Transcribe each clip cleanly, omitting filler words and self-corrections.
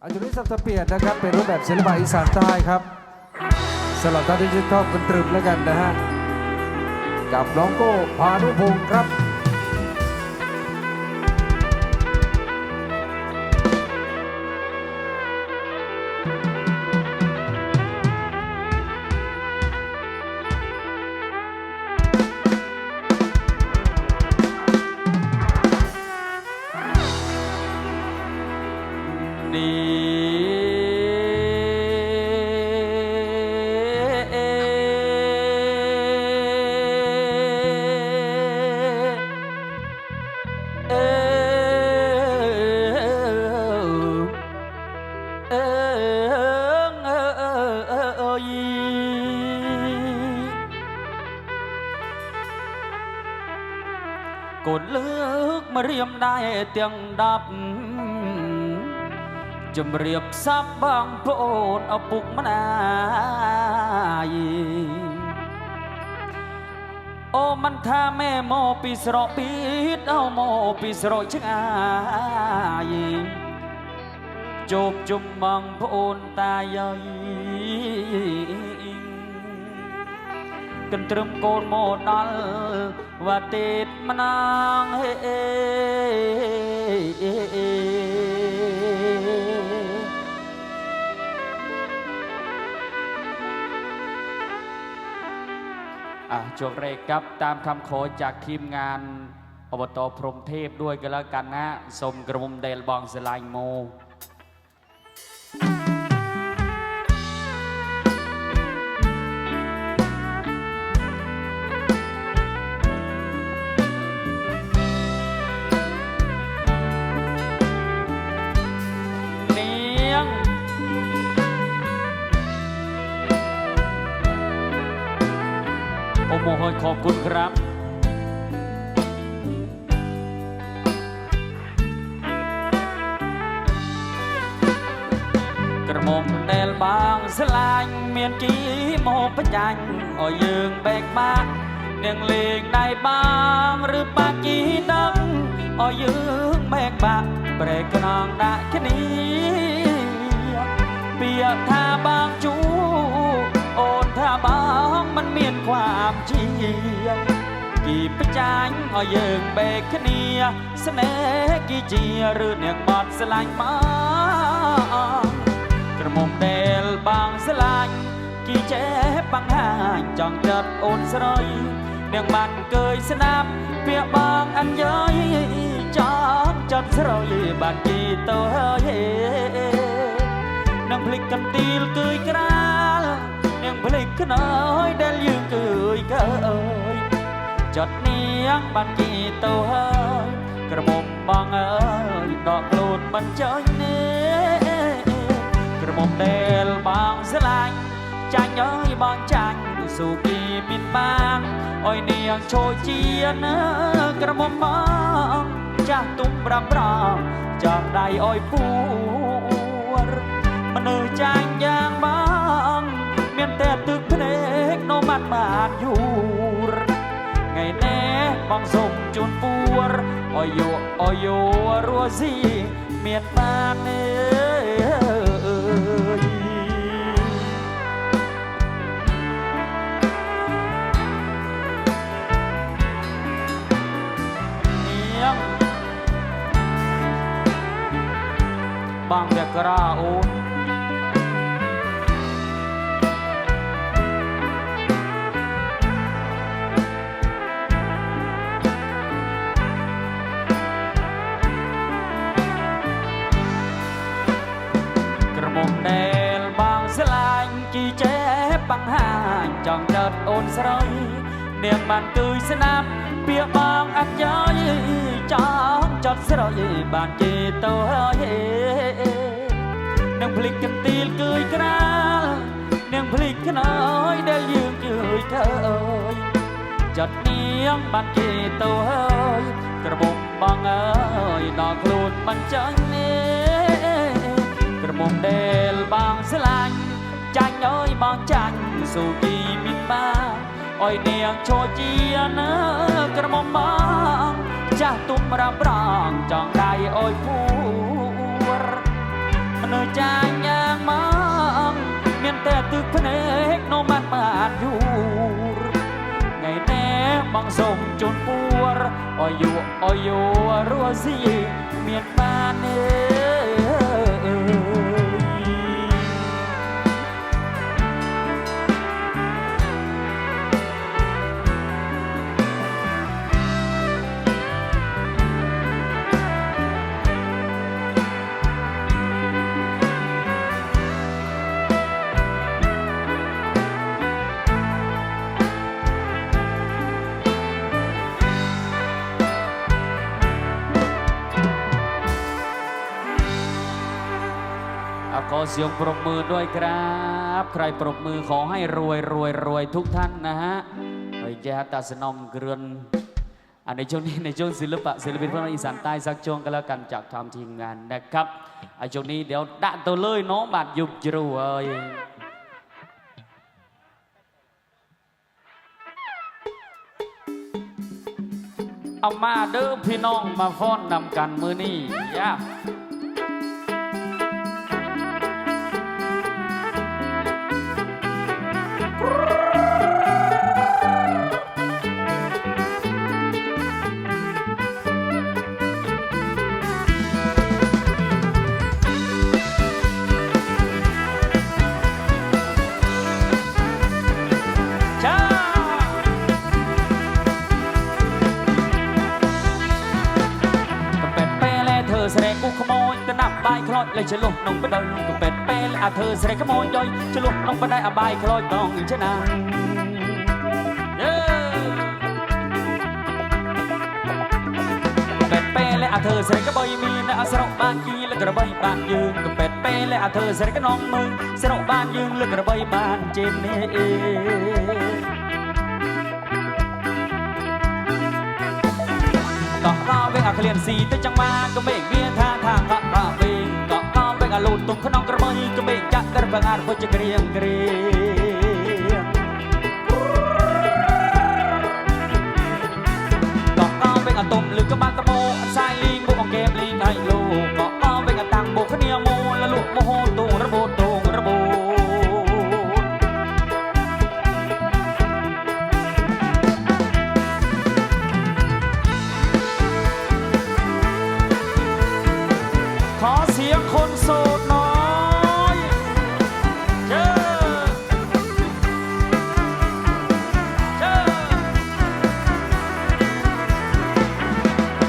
อาจจะนี้สับเปลี่ยนนะครับเป็นรูปแบบศิลปะอีสานใต้ครับสลับท่าดิจิทัลกันตรึมแล้วกันนะฮะกับน้องโก้พานุพงศ์ครับกดเลือกมาเรียมได้เตียงดับจำเรียบซับบางโปรดเอาปุกมานายโอ้มันท่าแม่โมปีสระปีดเอาโมปีสระชงายจบจุมบังโปรดตายใหญ่กันตรึมโกนโมดัลว่าติดมานางเฮจบเรกครับตามคำขอจากทีมงานอบต.พรหมเทพด้วยกันแล้วกันนะสมกระมุมเดลบองสลายโมโอ้โหขอบคุณครับกระหม่อมเดลบางสลายเมียนกีโมปัญญังอ่อยยืงแบกบ้านเนียงเลงได้บางหรือปากีดังอ่อยยืงแบกบ้านเบรกนองได้แค่นี้เปียกท่าบางจูโอนท่าบางมันเมียนความเชียงกี่ปจานอ่อยยืงแบกแค่นี้เสน่ห์กี่เจียหรือเนียงบอดสลายมากระหม่อมเดลบางสลายกี่เจ็บบางห่างจองจัดโอนสรอยเนียงมันเกยสนับเปียบางอันย้อยจองจัดสรอยบานกี่โตเฮนังพลิกกันตีลเกยกระนังพลิกกันน้อยเดลยืงเกยเกยจัดเนียงบานกี่โตเฮกระหม่อมบางดอกโลดมันเจยเนกระหม่อมเดลบางสลายจางย้อยบางจางสู่กีมินบานอ้อยเนียงโชยเจียนกระหม่อมบางจากตุ้มรำรองจากได้อ้อยปูมันจางยางบางเมียนแต่ตึกเพลงโนมันบานอยู่ไงแน่บางส่งจุนปัวอ้อยโยรัวซีเมียนบานเบางเด็กกระโอนกระหม่อมเดลบางสลายกี่เจ็บบางห่างจองจัดโอนสรอยเนียงมันตุยสนับเปียบางอันย้อยจองจัดสรอยบานกี่โตเฮนังพลิกกันตีลเกยกระนังพลิกกันน้อยเดลยืงเกยเกยจัดเนียงบานกี่โตเฮกระบอกบางดอกลูดมันจังเนกระหม่อมเดลบางสลายจางย้อยบางจางสู่กีมินบาอ้อยเนียงโชเจียนกระหม่อมบางจากตุ้มรับรองจองได้อ้อยผู้มัน nơi cha nhang mang miền tè từ phấn ếch nô man mát du ngày nè bằng sông trốn bùa ôi yo rùa gì miền banขอเสียงปรบมือด้วยครับใครปรบมือขอให้รวยทุกท่านนะฮะเฮ้ยแจ๊ตาสนอมเกลือนในช่วงนี้ในช่วงศิลปินเพื่อนอีสานใต้สักช่วงก็แล้วกันจากทำทีมงานนะครับช่วงนี้เดี๋ยวด่าตัวเลยน้องบาดยุบจรวยเอามาเด้อพี่น้องมาฟ้อนนำกันมือนี่ย่าแสดงกูขโมยก็นับบายคลอดเลยฉลุน้องไปได้ก็เป็ดเปย์และเธอแสดงขโมยย่อยฉลุน้องไปได้อบายคลอดต้องชนะเป็ดเปย์และเธอแสดงก็บอยมีและสระบานยีและกระบายบานยืนก็เป็ดเปย์และเธอแสดงก็น้องมือสระบานยืนและกระบายบานเจนนี่ก็ก้าวไปเคลียนสีแต่จังมาก็ไม่เบี้ยท่าทางก็ก้าวไปก็ก้าวไปลุดตุ้มขนองกระบอยก็ไม่จักกระบังอาร์ก็จะเกรียมก็ก้าวไปตุ้มหรือกระบาลตะโมสายลิงบุกเก็บลิงให้ลูกก็ก้าวไปตังบุกขเนียโมและลูกโมโหตูระโบตูระโบขอเสียงคนโสดน้อยเจ้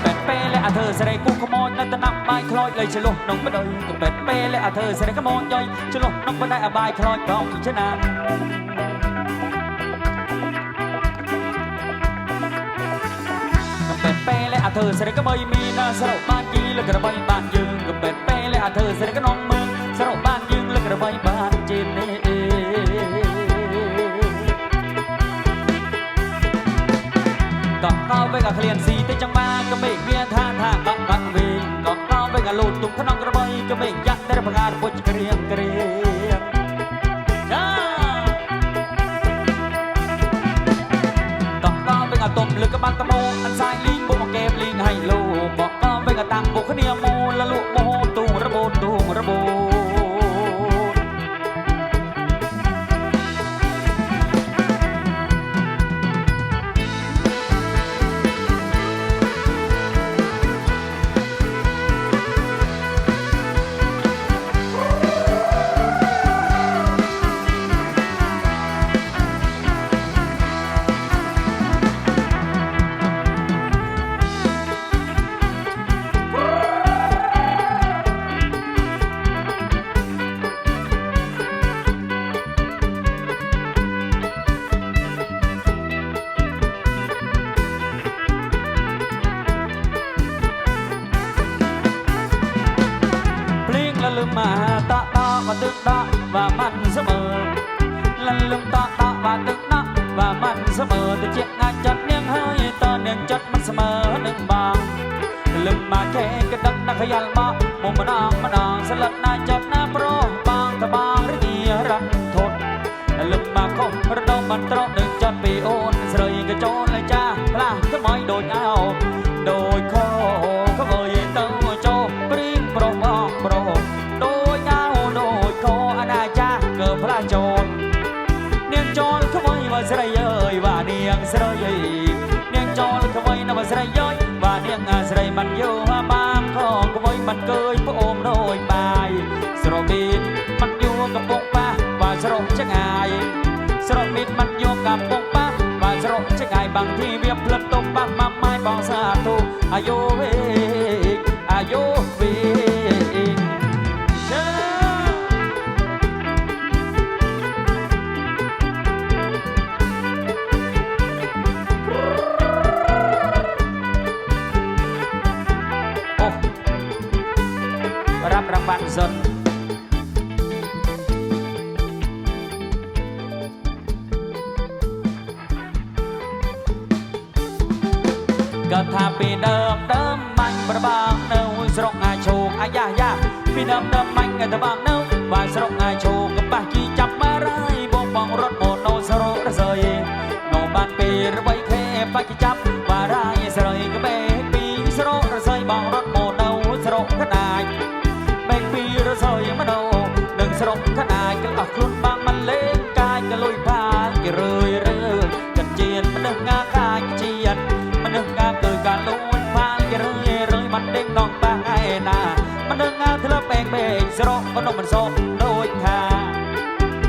เป็ดเป้และเธอแสดงกูขโมยนั่นตะนับใบคล้อยเลยฉลุน้องไปเลยก็เป็ดเป้และเธอแสดงขโมยย่อยฉลุน้องไปได้อบายคล้อยกองชนะเป็ดเป้และเธอแสดงก็ไม่มีนะสระบ้านยีและกระบายบ้านยืนก็เป็ดเป้และเธอแสดงก็น้องมือสระบ้านยืนและกระบายบ้านจีนนี่ก็ก้าวไปกับเคลียนสีแต่จังมาก็ไม่เบี้ยท่าทางก็กังวิ่งก็ก้าวไปกับลูดตุ้มขนองกระบายก็ไม่ยักได้ประกาศปวดเกรียมตบหรือกระบาลตะโมอันสายลิงบุกเก็บลิงให้ลูกบอกก็ไปกระตังบุกขเนียโมและลูกโมโหตูระโบตูระโบลืมมาตาว่าตึกตาว่ามันเสมอลันลืมตาว่าตึกตาว่ามันเสมอแต่เจ็บงานจัดเนียงให้ตาเนียงจัดมันเสมอหนึ่งบางลืมมาแค่กระดังนักขยันบ้ามุมมานางสลัดนายจัดหน้าโปรบางตะบางหรือเงียรันทดลืมมาคงระดมมันตรอหนึ่งจัดปีโอนเสยกระโจนเลยจ้าพลาก็ไม่โดนเอาโดยข้อเขาเอ่ยเต้าโจปริ้งโปรบองโปรโดย ស្រីយោយបាទនាងស្រីមិនយោបានខងក្មួយមិនកើយប្អូនដូចបាយស្រមៀតមិនយោកំពុងប៉ះបាទស្រកចងាយស្រមៀតមិនយោកំពុងប៉ះបាទស្រកចងាយបางทีវាផ្លិតទុំបាត់ម៉ាំម៉ាយបងសាទូអាយុវិញអាយុវិញรับรางวัลสนก็ถ้าปีเดิมมันประบางเนื้อสรงอาโชกอายายาปีเดิมมันก็ตะบางเนื้อว่าสรงอาโชกกับปากกีจับมาไรบงบองรถโมโนสโรระเซยโนบันปีระใบแค่ปากกีจับมาไรสโรยก็เบปีสโรระเซยบองรถโมโนสโรขนาดปีระเซยมาโนหนึ่งสรงขนาดก็ออกคลุ้นบางมันเล่นกายก็ลุยผ่านก็เรื่อยกันเจียนมันเดินงาคายเจียนมันเดินงาเกิดการลุยผ่านก็เรื่อยมันเด้งนองบางไงนามันเดินงาทะเลเบงสรงมันนมมันโซโดยทาง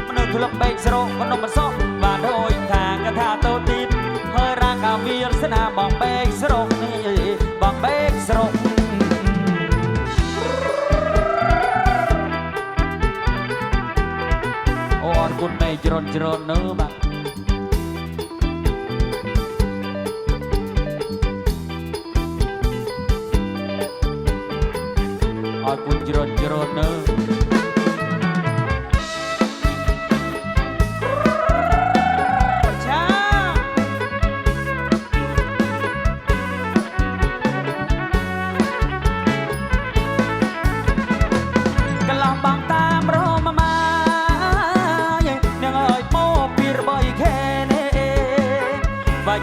มันเดินทะเลเบงสรงมันนมมันโซมาโดยทางกระทาโตติดเฮร่างกาวีสนาบองเบงสรงนี่บองเบงสรงคุณไม่จรนเนื้อมาคุณจรนเนื้อ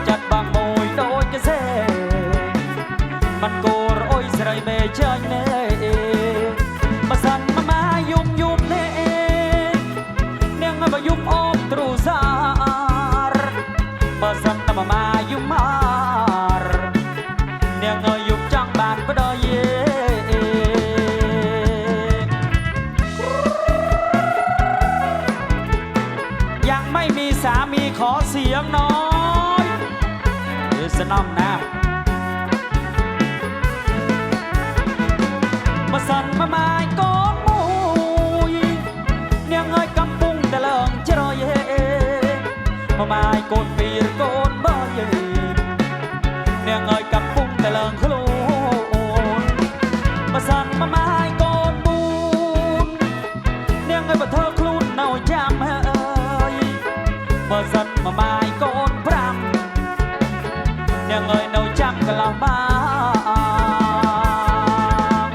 จัดบางมวยโดยจะเซ่มันโกรโอยใส่เมย์เชยเน่มาสั่นมายุ่มเน่เนียงมายุ่มอมตรูซาร์มาสั่นมายุ่มมาร์เนียงยุ่มจังบานก็ได้เย่ยังไม่มีสามีขอเสียงน้อยสนอมน้ำมาสั่นมาไม้ก้อนมุยเนียงเอ้ยกำปุงแต่เลิงเจรอยมาไม้ก้นปีหรือก้นบ่อยเนียงเอ้ยกำปุงแต่เลิงขลุ่นมาสั่นมาไม้ก้อนบุญเนียงเอ้ยบ่เธอคลุ่นเอาจำเอ้ยมาสั่นมาไม้ก้นพรำยังเงยนจำกันเราบ้าง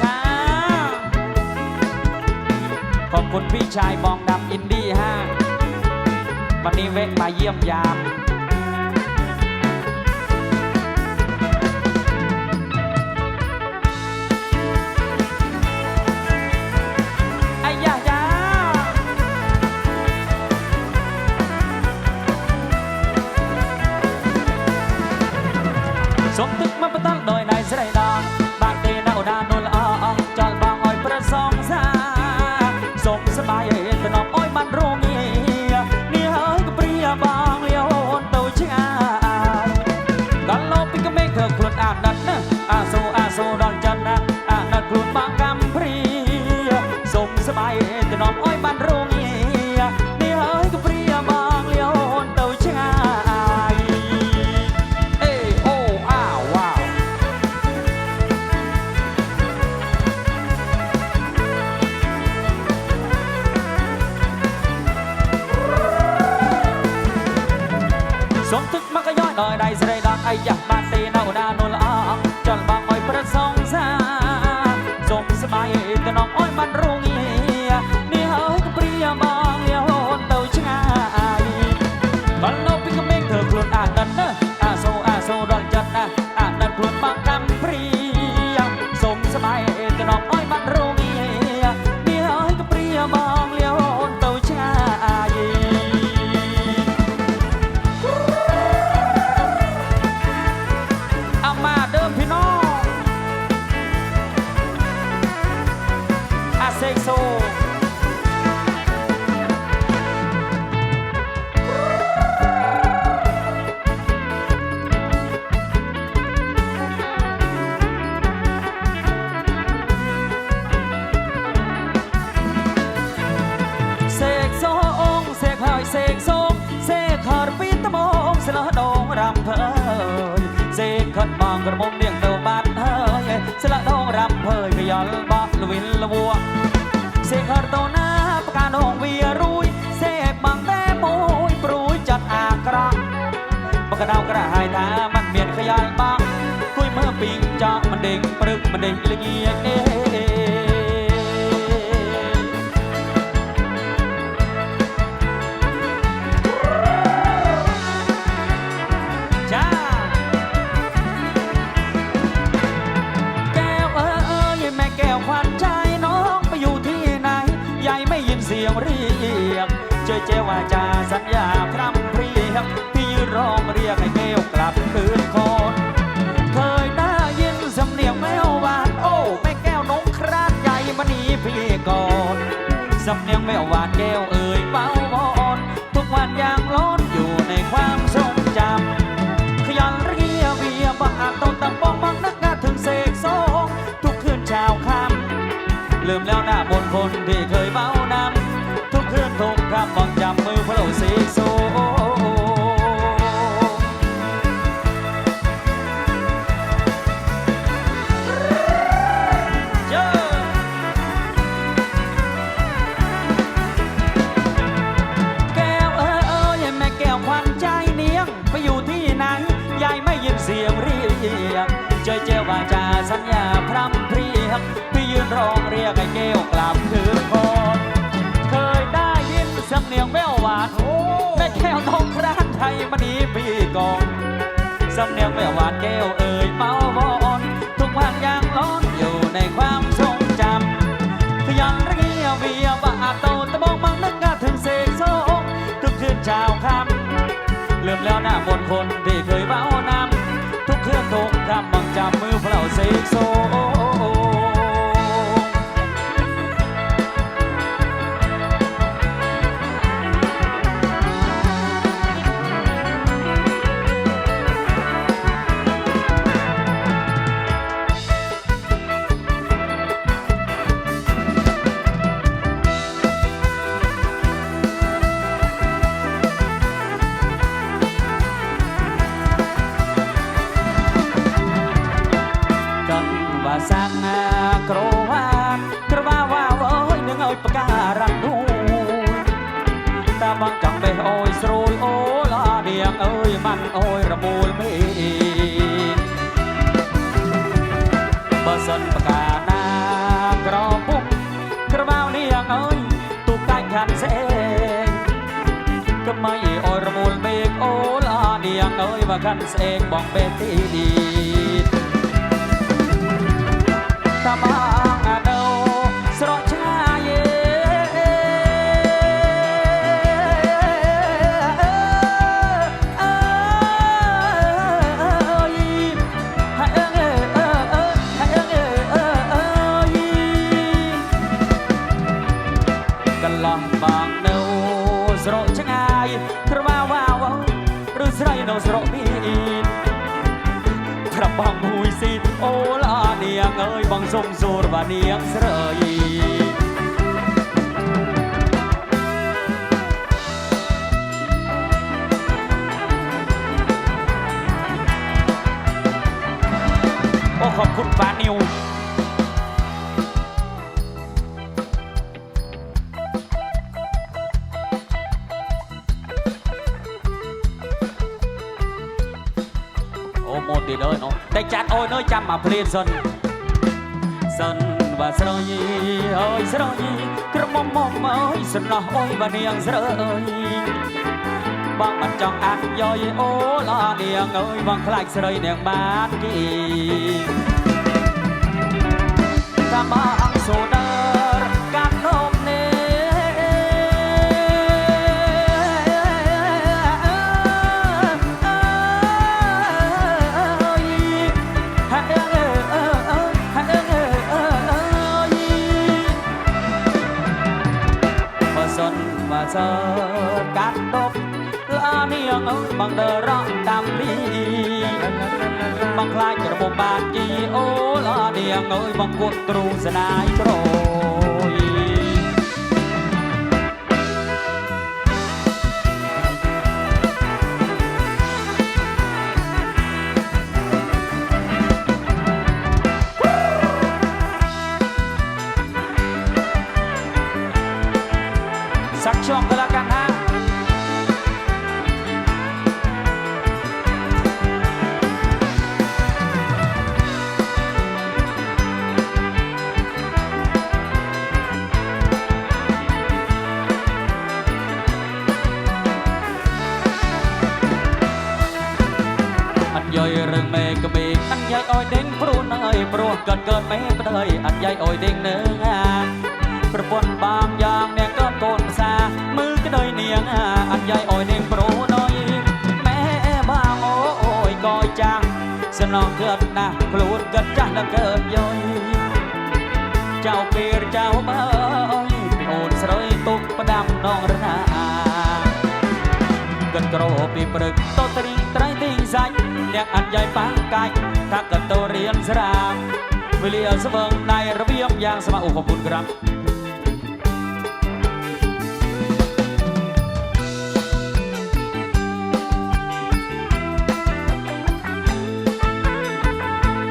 ช้าขอบคุณพี่ชายบองดำอินดี้ฮะวันนี้เวกมาเยี่ยมยามสมตึกมาประทังโดยนายสไรดอนบางตีนาอุดานุลจอลบางอ้อยประสองซาสมสบายเห็นเป็นน้องอ้อยมันรู้เงียนี่เฮ้ยก็เปรียบางเลี้ยว เสกโซเสกโซองเสกหอยเสกโซเสกหอดปีตะมงสละดงรำเพยเสกขัดมองกระมงเดียงเตาบาดเฮยสละดงรำเพยขยอนบอกลวินละวัวเสกหอดโตหน้าประกาศองเวียรุยเสกบังแต่มวยปรุยจัดอากระปกระดาวกระหายตามันเมียนขยอนบังคุยเมื่อปิงจอกมันเด้งปรึกมันเด้งละเงียดเสียงเรียกเจว่าจาสัญญาพร่ำเพรียงพี่ร้องเรียกให้แก้วกลับคืนคนเคยได้ยินสำเนียงแมวหวานโอ้แม่แก้วนงคราดใหญ่มานีพี่ก่อนสำเนียงแมวหวานแก้วเอ่ยเบาวอนทุกวันยังล้นอยู่ในความทรงจำขยันเรียเวียบ้าต้นตำปองบังนักงานถึงเสกสองทุกคืนเช้าค่ำลืมแล้วหน้าบนคนที่เคยเบ้านำทุกคืนทุกคำบอกจำมือพระเราเสกโซแก้วเอ้ยแม่แก้วควันใจเนียงไปอยู่ที่ไหนยายไม่ยินเสียงเรียกเจว่าจาสัญญาพร่ำเพรียงพี่ยืนร้องเรียกให้แก้วกลับคืนคนเคยได้ยินสำเนียงแววหวานแม่แก้วทองครานไทยมานีพี่ก่อนสำเนียงแววหวานแก้วเอ่ยเมาวอนทุกวันยังล้นอยู่ในความทรงจำขยันเรียเวียบ้าโตตะบองมังนึกงาถึงเสกโซทุกคืนเช้าค่ำลืมแล้วหน้าบนคนที่เคยเบ้านำทุกคืนทุกคำบังจำมือพระเราเสกโซสังกรวานกระว่าว่าโอ้ยนึงเอาปากการังดูตาบังจังไปโอ้ยสรูลโอ้ลาเดียงเอ้ยมันโอ้ยระมูลมีบะสันปากาหน้ากรอบุกกระว่าเนียงเอ้ยตุกไก่ขันเสงก็ไม่โอ้ยระมูลเมกโอ้ลาเดียงเอ้ยว่าขันเสงบอกเบตีดีตาบังอาโดสระชาเยกันลองบางโนสระชาเยกระว่าว่าวหรือสระโนสระบีพระบังหุยสิโอลาเนียงเอ้ยบังทรงสูรบาเนียงเสยโอ้ขอบคุณฟ้านิวโมดีเลยเนาะได้จัดโอ้ยน้อยจำมาเพลงสันว่าสระยีเอ้ยสระยีกระมอมเอ้ยสนอโอ้ยบาเนียงเสยบางมันจังอันย่อยโอ้ลาเนียงเอ้ยบางคลายเสยเนียงบ้านกีกำบังโซเดอร์การนมเน សើកាត់ដប់ឡានាងអើយបងដើររកតាមលីបងខ្លាចរបបបានជីអូឡានាងអើយបងគួតទ្រូងស្នាយក្រោយสักช่วงก็แล้วกันฮะย่อยเรื่องแม่ก็มีอันใหญ่อ้อยเด้งปรุนเอ้ยปรุเกิดแม่ก็ได้อันใหญ่อ้อยเด้งเนื้องาประปนบางอย่างเนี่ยก็โกนซามือก็ได้เนียงอันใหญ่อ้อยเด้งปรุน้อยแม่บางโอ้ยก้อยจางสนองเกิดนะปลุดเกิดจังแล้วเกิดย่อยเจ้าเปียเจ้าเบยปีโอนสรอยตุกประดำนองระนากันโกรปีปรึกโตตรีไตรติงใสเรียกอันใหญ่ปังไก่ถ้ากันโตเรียนสรามวิเลียสเบิงในระเบียบอย่างสมาอุขอบคุณครับ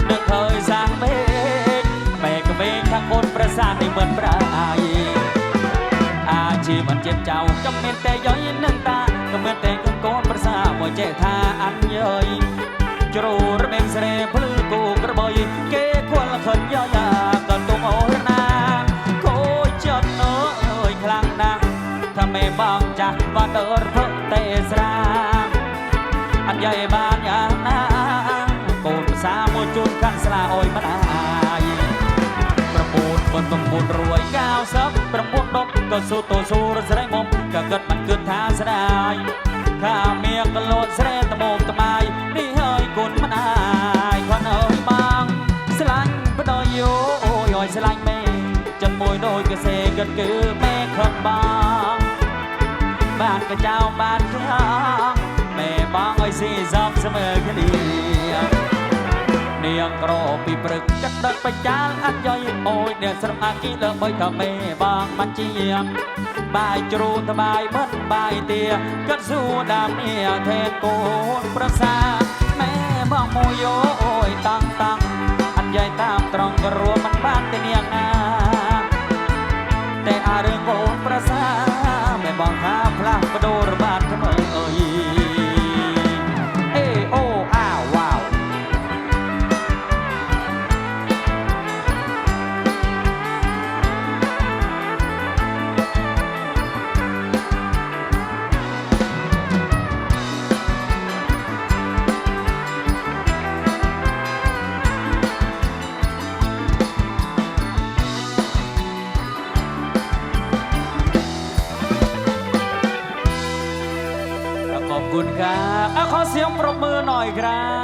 นึกเคยสร้างเมฆแม่ก็เมฆทั้งคนประสานในเหมือนปลายอาชีพมันเจ็บเจ้าจำเป็นแต่ย้อยนึ่งตาก็เหมือนแต่ก็โกนประสาหมวยเจท่าอันเย้ยจรูระเบงเสน่ห์พลือกูกระบอยเก้ควรละคนย่อยก็ตุ้งโอรนาโคจนเอ้ยคลังนักถ้าไม่บอกจะว่าเดินเพิ่งเตะสรางอันใหญ่บ้านอย่างนั้นโกนสาโมจุนกันสลาอ้อยมาได้ประมูลบนประมูลรวยก้าวซับประมูลดกก็สู้ตัวสู้รสไร้มมก็เกิดมันเกิดท่าสลายข้าเมียก็โลดเสร็จตะโมกตะไมนี่เฮ้ยกุนมันอายควันเอ้ยบางสลังปะดอยโยโอ้ยสลังแม่จนมวยโดยกระเซกันคือแม่ขับบางบ้านกระเจ้าบ้านข้างแม่บางไอ้สีซอมเสมอคดีเนียงกรอปีปรึกจัดเดินไปจานอันย่อยโอ้ยเดี๋ยวสระอากีเลิกไม่ทำแม่บางมันเจียงบายจรูนบายมันบายเตียก็สู้ดามเนี่ยเทนโกนประสาแม่บางโมโยโอ้ยตั้งอันใหญ่ตามตรองกระรัวมันบ้านแต่เนียงนาแต่อาเรื่องโกนประสาแม่บางข้าพลาดกระโดดบาดทำไมเอ่ยเอโออ้าวว้าวขอบคุณครับขอเสียงปรบมือหน่อยครับ